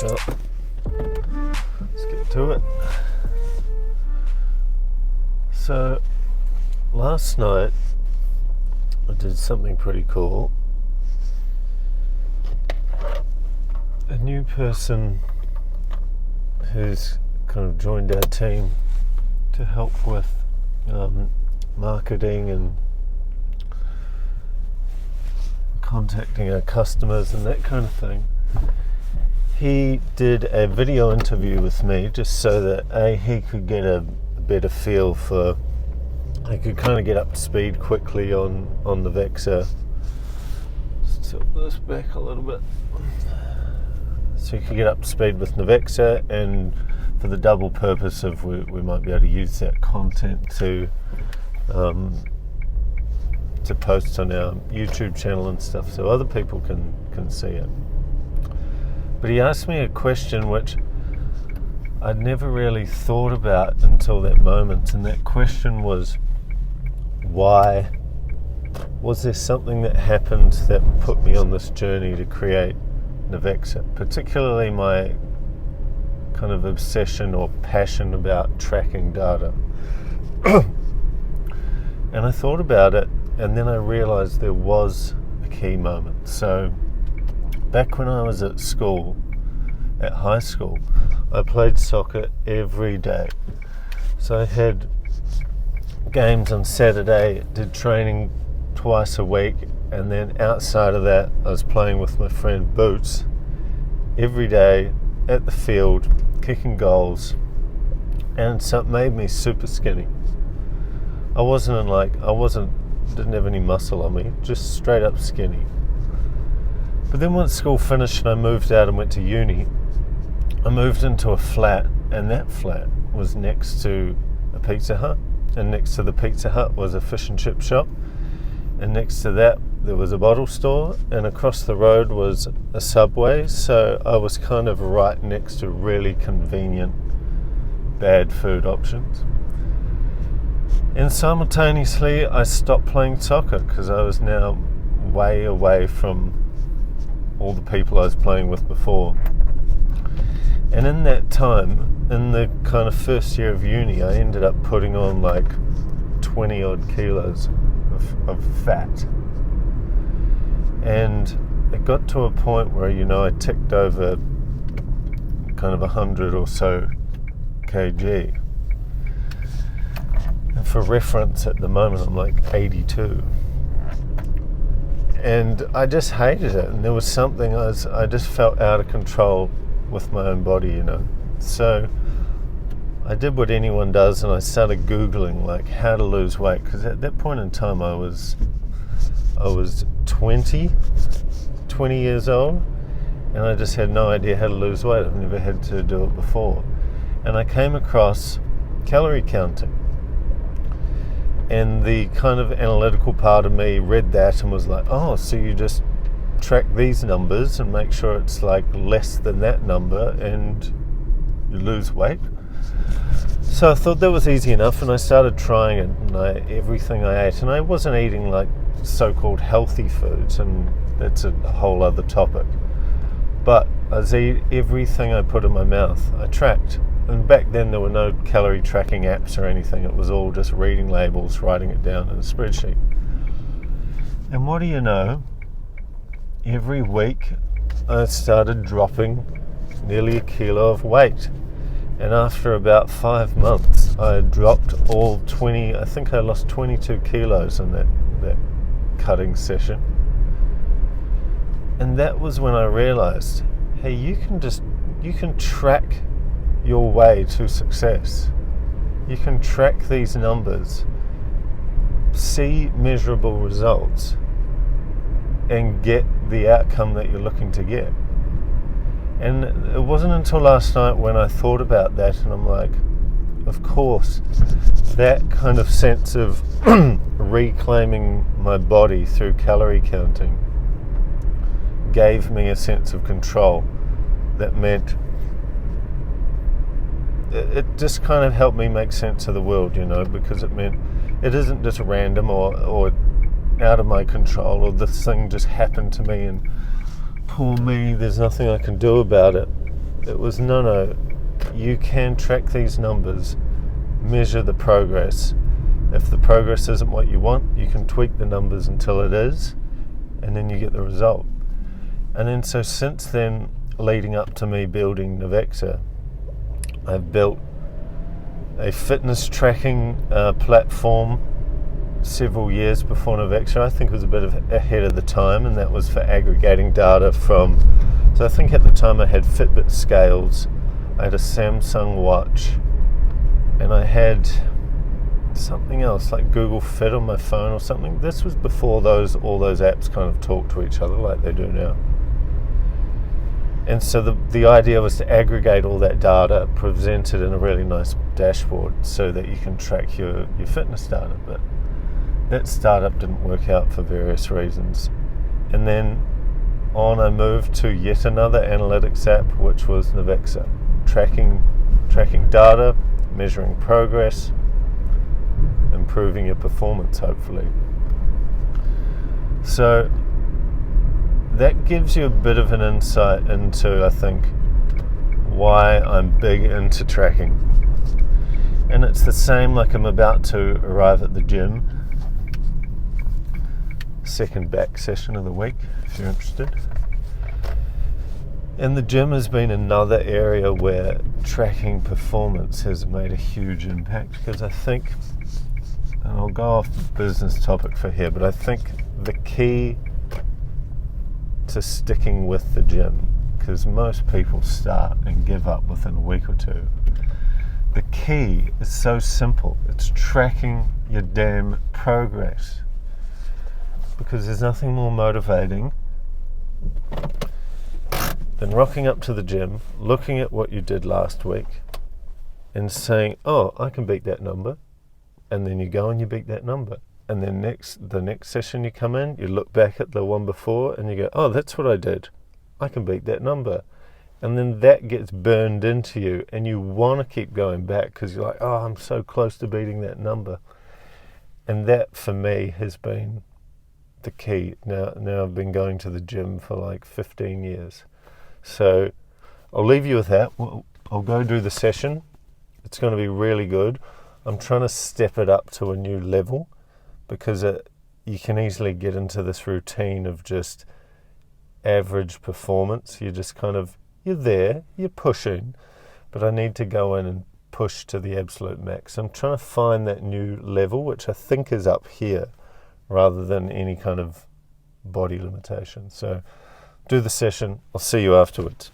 Well, let's get to it. So, last night I did something pretty cool. A new person who's kind of joined our team to help with marketing and contacting our customers and that kind of thing. He did a video interview with me just so that he could get a better feel for, I could kind of get up to speed quickly on the Vexa. Let's tilt this back a little bit. So you could get up to speed with Navexa, and for the double purpose of we might be able to use that content to post on our YouTube channel and stuff so other people can see it. But he asked me a question which I'd never really thought about until that moment, and that question was, why? Was there something that happened that put me on this journey to create Navexa, particularly my kind of obsession or passion about tracking data? And I thought about it, and then I realized there was a key moment. So back when I was at school, at high school, I played soccer every day. So I had games on Saturday, did training twice a week, and then outside of that I was playing with my friend Boots every day at the field, kicking goals, and so it made me super skinny. Didn't have any muscle on me, just straight up skinny. But then once school finished and I moved out and went to uni, I moved into a flat, and that flat was next to a Pizza Hut, and next to the Pizza Hut was a fish and chip shop, and next to that there was a bottle store, and across the road was a Subway. So I was kind of right next to really convenient bad food options. And simultaneously I stopped playing soccer because I was now way away from all the people I was playing with before. And in that time, in the kind of first year of uni, I ended up putting on like 20 odd kilos of fat. And it got to a point where, I ticked over kind of 100 or so kg. And for reference, at the moment I'm like 82. And I just hated it, and there was something I just felt out of control with my own body, So I did what anyone does, and I started Googling like how to lose weight, because at that point in time I was 20 years old, and I just had no idea how to lose weight. I've never had to do it before. And I came across calorie counting, and the kind of analytical part of me read that and was like, oh, so you just track these numbers and make sure it's like less than that number and you lose weight. So I thought that was easy enough, and I started trying it, and everything I ate, and I wasn't eating like so-called healthy foods, and that's a whole other topic, but I was eating everything I put in my mouth. I tracked. And back then there were no calorie tracking apps or anything. It was all just reading labels, writing it down in a spreadsheet. And what do you know? Every week I started dropping nearly a kilo of weight. And after about 5 months, I dropped all 20, I think I lost 22 kilos in that cutting session. And that was when I realized, hey, you can track your way to success. You can track these numbers, see measurable results, and get the outcome that you're looking to get. And it wasn't until last night when I thought about that, and I'm like, of course, that kind of sense of reclaiming my body through calorie counting gave me a sense of control that meant it just kind of helped me make sense of the world, because it meant it isn't just random or out of my control, or this thing just happened to me and poor me, there's nothing I can do about it. It was no, you can track these numbers, measure the progress. If the progress isn't what you want, you can tweak the numbers until it is, and then you get the result. And then so since then, leading up to me building Navexa, I've built a fitness tracking platform several years before Navexa. I think it was a bit ahead of the time, and that was for aggregating data from, so I think at the time I had Fitbit scales, I had a Samsung watch, and I had something else like Google Fit on my phone or something. This was before all those apps kind of talk to each other like they do now. And so the idea was to aggregate all that data, present it in a really nice dashboard so that you can track your fitness data. But that startup didn't work out for various reasons. And then I moved to yet another analytics app, which was Navexa, tracking data, measuring progress, improving your performance, hopefully. So that gives you a bit of an insight into, I think, why I'm big into tracking. And it's the same, like I'm about to arrive at the gym. Second back session of the week, if you're interested. And the gym has been another area where tracking performance has made a huge impact, because I think, and I'll go off the business topic for here, but I think the key to sticking with the gym, because most people start and give up within a week or two, the key is so simple. It's tracking your damn progress, because there's nothing more motivating than rocking up to the gym, looking at what you did last week and saying, oh, I can beat that number. And then you go and you beat that number. And then the next session you come in, you look back at the one before and you go, oh, that's what I did. I can beat that number. And then that gets burned into you and you want to keep going back because you're like, oh, I'm so close to beating that number. And that for me has been the key. Now I've been going to the gym for like 15 years. So I'll leave you with that. I'll go do the session. It's going to be really good. I'm trying to step it up to a new level because you can easily get into this routine of just average performance. You're just you're there, you're pushing, but I need to go in and push to the absolute max. I'm trying to find that new level, which I think is up here rather than any kind of body limitation. So do the session. I'll see you afterwards.